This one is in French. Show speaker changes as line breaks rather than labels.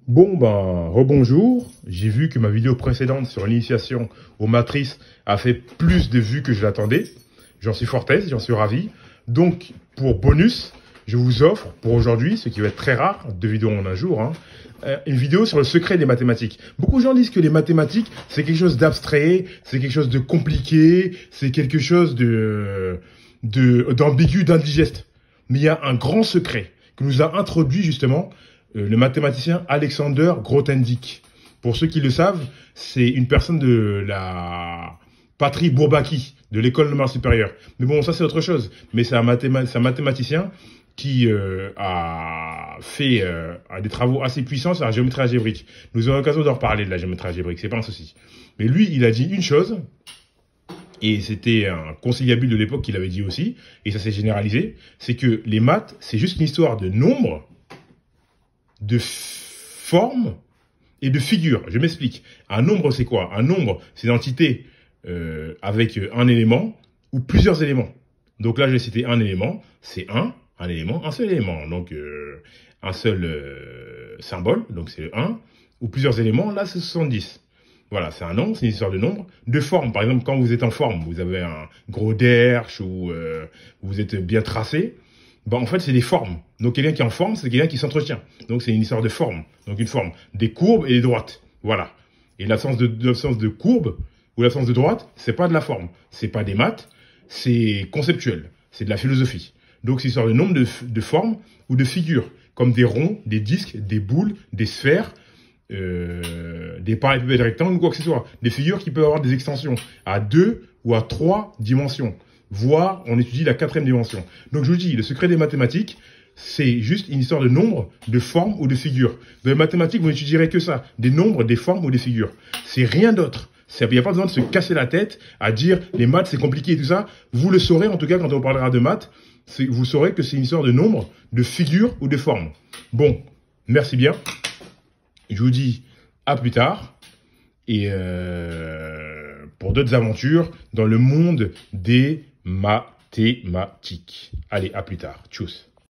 Bon, ben, rebonjour. J'ai vu que ma vidéo précédente sur l'initiation aux matrices a fait plus de vues que je l'attendais. J'en suis fort aise, j'en suis ravi. Donc, pour bonus, je vous offre pour aujourd'hui, ce qui va être très rare, 2 vidéos en un jour, hein, une vidéo sur le secret des mathématiques. Beaucoup de gens disent que les mathématiques, c'est quelque chose d'abstrait, c'est quelque chose de compliqué, c'est quelque chose d'ambigu, d'indigeste. Mais il y a un grand secret que nous a introduit justement le mathématicien Alexander Grothendieck. Pour ceux qui le savent, c'est une personne de la patrie Bourbaki, de l'école normale supérieure. Mais bon, ça c'est autre chose. Mais c'est un mathématicien qui a fait des travaux assez puissants sur la géométrie algébrique. Nous aurons l'occasion d'en reparler de la géométrie algébrique, c'est pas un souci. Mais lui, il a dit une chose, et c'était un conciliabule de l'époque qui l'avait dit aussi, et ça s'est généralisé, c'est que les maths, c'est juste une histoire de nombres, de forme et de figure. Je m'explique. Un nombre, c'est quoi? Un nombre, c'est une entité avec un élément ou plusieurs éléments. Donc là, j'ai cité un élément, c'est un élément, un seul élément. Donc un seul symbole, donc c'est le 1, ou plusieurs éléments, là c'est 70. Voilà, c'est un nombre, c'est une histoire de nombre. De forme, par exemple, quand vous êtes en forme, vous avez un gros derche ou vous êtes bien tracé, ben, en fait, c'est des formes. Donc, quelqu'un qui est en forme, c'est quelqu'un qui s'entretient. Donc, c'est une histoire de forme. Donc, une forme. Des courbes et des droites. Voilà. Et l'absence de courbe ou l'absence de droite, c'est pas de la forme. C'est pas des maths. C'est conceptuel. C'est de la philosophie. Donc, c'est une histoire de nombre de formes ou de figures. Comme des ronds, des disques, des boules, des sphères, des parallélépipèdes rectangles ou quoi que ce soit. Des figures qui peuvent avoir des extensions à 2 ou à 3 dimensions. Voire, on étudie la 4e dimension. Donc, je vous dis, le secret des mathématiques, c'est juste une histoire de nombres, de formes ou de figures. Dans les mathématiques, vous n'étudierez que ça. Des nombres, des formes ou des figures. C'est rien d'autre. Il n'y a pas besoin de se casser la tête à dire les maths, c'est compliqué et tout ça. Vous le saurez, en tout cas, quand on parlera de maths, vous saurez que c'est une histoire de nombres, de figures ou de formes. Bon, merci bien. Je vous dis à plus tard. Et pour d'autres aventures dans le monde des mathématiques. Allez, à plus tard. Tchuss.